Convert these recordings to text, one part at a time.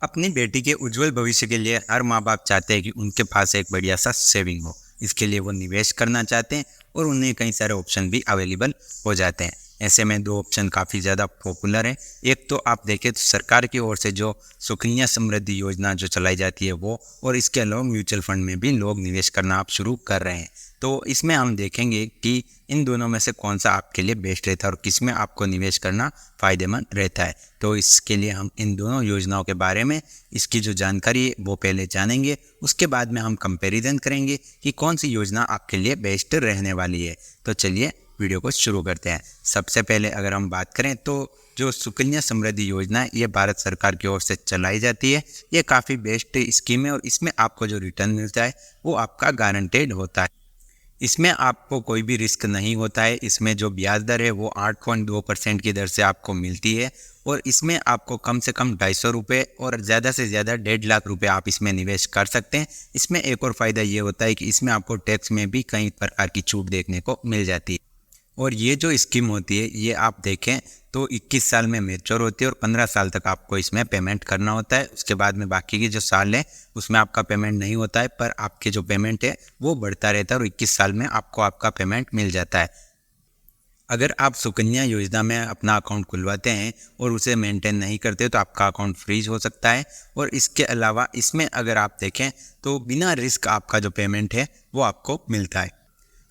अपनी बेटी के उज्जवल भविष्य के लिए हर माँ बाप चाहते हैं कि उनके पास एक बढ़िया सा सेविंग हो। इसके लिए वो निवेश करना चाहते हैं और उन्हें कई सारे ऑप्शन भी अवेलेबल हो जाते हैं। ऐसे में दो ऑप्शन काफ़ी ज़्यादा पॉपुलर है। एक तो आप देखें तो सरकार की ओर से जो सुकन्या समृद्धि योजना जो चलाई जाती है वो, और इसके अलावा म्यूचुअल फंड में भी लोग निवेश करना आप शुरू कर रहे हैं। तो इसमें हम देखेंगे कि इन दोनों में से कौन सा आपके लिए बेस्ट रहता है और किस में आपको निवेश करना फ़ायदेमंद रहता है। तो इसके लिए हम इन दोनों योजनाओं के बारे में, इसकी जो जानकारी है वो पहले जानेंगे। उसके बाद में हम कंपैरिजन करेंगे कि कौन सी योजना आपके लिए बेस्ट रहने वाली है। तो चलिए वीडियो को शुरू करते हैं। सबसे पहले अगर हम बात करें तो जो सुकन्या समृद्धि योजना है ये भारत सरकार की ओर से चलाई जाती है। ये काफ़ी बेस्ट स्कीम है और इसमें आपको जो रिटर्न मिलता है वो आपका गारंटेड होता है। इसमें आपको कोई भी रिस्क नहीं होता है। इसमें जो ब्याज दर है वो 8.2% की दर से आपको मिलती है और इसमें आपको कम से कम 250 रुपये और ज़्यादा से ज़्यादा 1.5 लाख रुपए आप इसमें निवेश कर सकते हैं। इसमें एक और फ़ायदा ये होता है कि इसमें आपको टैक्स में भी कई प्रकार की छूट देखने को मिल जाती है। और ये जो स्कीम होती है ये आप देखें तो 21 साल में मैच्योर होती है और 15 साल तक आपको इसमें पेमेंट करना होता है। उसके बाद में बाकी के जो साल है उसमें आपका पेमेंट नहीं होता है, पर आपके जो पेमेंट है वो बढ़ता रहता है और 21 साल में आपको आपका पेमेंट मिल जाता है। अगर आप सुकन्या योजना में अपना अकाउंट खुलवाते हैं और उसे मेंटेन नहीं करते तो आपका अकाउंट फ्रीज हो सकता है। और इसके अलावा इसमें अगर आप देखें तो बिना रिस्क आपका जो पेमेंट है वो आपको मिलता है।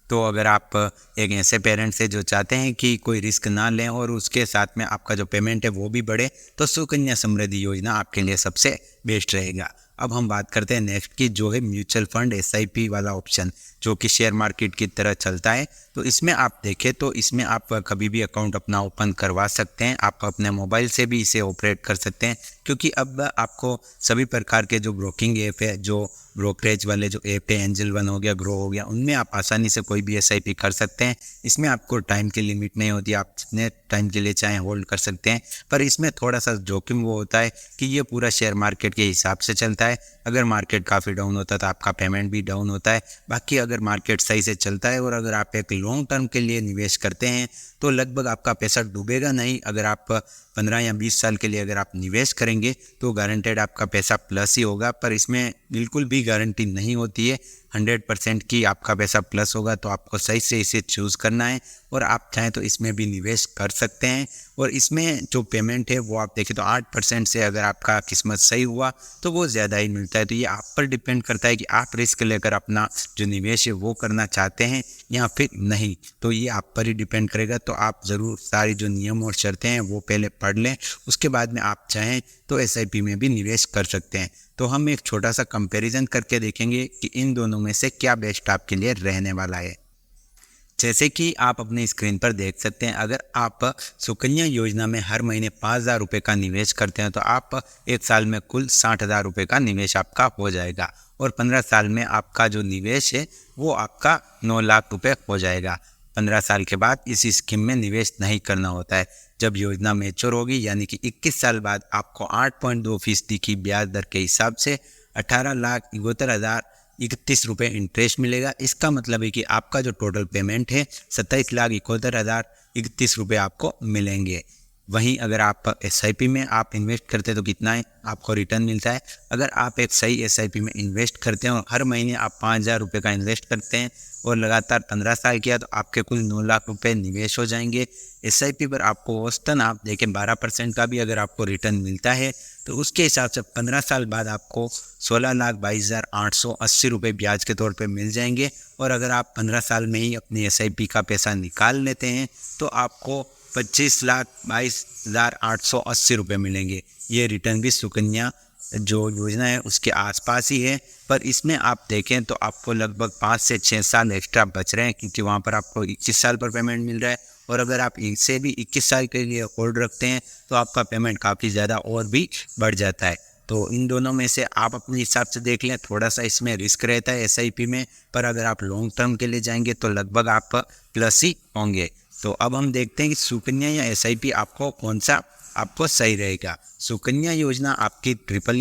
तो अगर आप एक ऐसे पेरेंट्स हैं जो चाहते हैं कि कोई रिस्क ना लें और उसके साथ में आपका जो पेमेंट है वो भी बढ़े, तो सुकन्या समृद्धि योजना आपके लिए सबसे बेस्ट रहेगा। अब हम बात करते हैं नेक्स्ट की, जो है म्यूचुअल फंड एसआईपी वाला ऑप्शन, जो कि शेयर मार्केट की तरह चलता है। तो इसमें आप देखें तो इसमें आप कभी भी अकाउंट अपना ओपन करवा सकते हैं। आप अपने मोबाइल से भी इसे ऑपरेट कर सकते हैं, क्योंकि अब आपको सभी प्रकार के जो ब्रोकिंग ऐप है, जो ब्रोकरेज वाले जो ऐप है, एंजल वन हो गया, ग्रो हो गया, उनमें आप आसानी से कोई भी एसआईपी कर सकते हैं। इसमें आपको टाइम की लिमिट नहीं होती, आप जितने टाइम के लिए चाहें होल्ड कर सकते हैं। पर इसमें थोड़ा सा जोखिम वो होता है कि ये पूरा शेयर मार्केट के हिसाब से चलता है। अगर मार्केट काफ़ी डाउन होता है तो आपका पेमेंट भी डाउन होता है। बाकी अगर मार्केट सही से चलता है और अगर आप एक लॉन्ग टर्म के लिए निवेश करते हैं तो लगभग आपका पैसा डूबेगा नहीं। अगर आप 15 या 20 साल के लिए अगर आप निवेश करेंगे तो गारंटेड आपका पैसा प्लस ही होगा, पर इसमें बिल्कुल भी गारंटी नहीं होती है 100% की आपका पैसा प्लस होगा। तो आपको सही से इसे चूज़ करना है और आप चाहें तो इसमें भी निवेश कर सकते हैं। और इसमें जो पेमेंट है वो आप देखें तो 8% से अगर आपका किस्मत सही हुआ तो वो ज़्यादा ही मिलता है। तो ये आप पर डिपेंड करता है कि आप रिस्क लेकर अपना जो निवेश है वो करना चाहते हैं या फिर नहीं। तो ये आप पर ही डिपेंड करेगा। तो आप ज़रूर सारी जो नियम और शर्तें हैं वो पहले पढ़ लें, उसके बाद में आप चाहें तो एसआईपी में भी निवेश कर सकते हैं। तो हम एक छोटा सा कंपैरिजन करके देखेंगे कि इन दोनों में से क्या बेस्ट आपके लिए रहने वाला है। जैसे कि आप अपनी स्क्रीन पर देख सकते हैं, अगर आप सुकन्या योजना में हर महीने 5,000 रुपये का निवेश करते हैं तो आप एक साल में कुल 60,000 रुपये का निवेश आपका हो जाएगा और 15 साल में आपका जो निवेश है वो आपका 9 लाख रुपये हो जाएगा। 15 साल के बाद इस स्कीम में निवेश नहीं करना होता है। जब योजना मैच्योर होगी यानी कि 21 साल बाद आपको 8.2% की ब्याज दर के हिसाब से 18,71,031 रुपये इंटरेस्ट मिलेगा। इसका मतलब है कि आपका जो टोटल पेमेंट है 27,71,031 रुपये आपको मिलेंगे। वहीं अगर आप एसआईपी में आप इन्वेस्ट करते हैं तो कितना है आपको रिटर्न मिलता है। अगर आप एक सही एसआईपी में इन्वेस्ट करते हैं और हर महीने आप 5,000 रुपये का इन्वेस्ट करते हैं और लगातार 15 साल किया तो आपके कुल 9 लाख रुपए निवेश हो जाएंगे। एसआईपी पर आपको औसतन आप देखें 12% का भी अगर आपको रिटर्न मिलता है तो उसके हिसाब से 15 साल बाद आपको 16,22,880 रुपये ब्याज के तौर पे मिल जाएंगे। और अगर आप 15 साल में ही अपनी एसआईपी का पैसा निकाल लेते हैं तो आपको 25,22,880 रुपये मिलेंगे। ये रिटर्न भी सुकन्या जो योजना है उसके आसपास ही है, पर इसमें आप देखें तो आपको लगभग 5 से 6 साल एक्स्ट्रा बच रहे हैं, क्योंकि वहाँ पर आपको 21 साल पर पेमेंट मिल रहा है। और अगर आप इसे भी 21 साल के लिए होल्ड रखते हैं तो आपका पेमेंट काफ़ी ज़्यादा और भी बढ़ जाता है। तो इन दोनों में से आप अपने हिसाब से देख लें। थोड़ा सा इसमें रिस्क रहता है एसआईपी में, पर अगर आप लॉन्ग टर्म के लिए जाएंगे तो लगभग आप प्लस ही होंगे। तो अब हम देखते हैं कि सुकन्या या एसआईपी आपको कौन सा आपको सही रहेगा। सुकन्या योजना आपकी ट्रिपल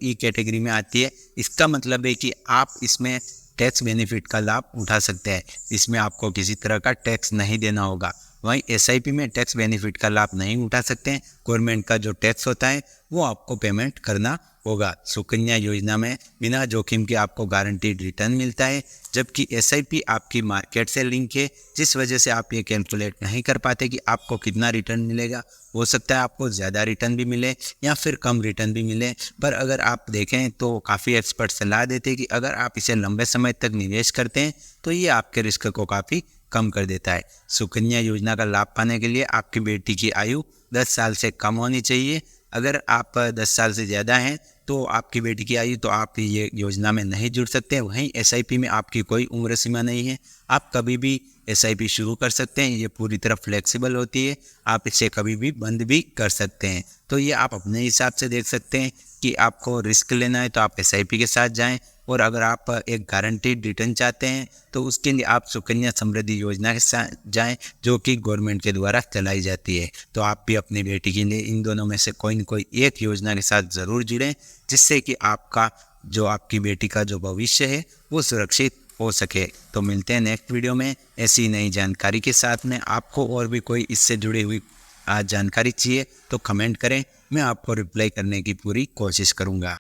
ई कैटेगरी में आती है। इसका मतलब है कि आप इसमें टैक्स बेनिफिट का लाभ उठा सकते हैं। इसमें आपको किसी तरह का टैक्स नहीं देना होगा वहीं एसआईपी में टैक्स बेनिफिट का लाभ नहीं उठा सकते हैं। गवर्नमेंट का जो टैक्स होता है वो आपको पेमेंट करना होगा। सुकन्या योजना में बिना जोखिम के आपको गारंटीड रिटर्न मिलता है, जबकि एसआईपी आपकी मार्केट से लिंक है, जिस वजह से आप ये कैलकुलेट नहीं कर पाते कि आपको कितना रिटर्न मिलेगा। हो सकता है आपको ज़्यादा रिटर्न भी मिले या फिर कम रिटर्न भी मिले, पर अगर आप देखें तो काफ़ी एक्सपर्ट सलाह देते हैं कि अगर आप इसे लंबे समय तक निवेश करते हैं तो ये आपके रिस्क को काफ़ी कम कर देता है। सुकन्या योजना का लाभ पाने के लिए आपकी बेटी की आयु 10 साल से कम होनी चाहिए। अगर आप 10 साल से ज़्यादा हैं तो आपकी बेटी की आयु, तो आप ये योजना में नहीं जुड़ सकते। वहीं एसआईपी में आपकी कोई उम्र सीमा नहीं है, आप कभी भी एसआईपी शुरू कर सकते हैं। ये पूरी तरह फ्लेक्सिबल होती है, आप इसे कभी भी बंद भी कर सकते हैं। तो ये आप अपने हिसाब से देख सकते हैं कि आपको रिस्क लेना है तो आप एसआईपी के साथ जाएं, और अगर आप एक गारंटीड रिटर्न चाहते हैं तो उसके लिए आप सुकन्या समृद्धि योजना के साथ जाएं, जो कि गवर्नमेंट के द्वारा चलाई जाती है। तो आप भी अपनी बेटी के लिए इन दोनों में से कोई न कोई एक योजना के साथ ज़रूर जुड़ें, जिससे कि आपकी बेटी का जो भविष्य है वो सुरक्षित हो सके। तो मिलते हैं नेक्स्ट वीडियो में ऐसी नई जानकारी के साथ में। आपको और भी कोई इससे जुड़ी हुई जानकारी चाहिए तो कमेंट करें, मैं आपको रिप्लाई करने की पूरी कोशिश करूँगा।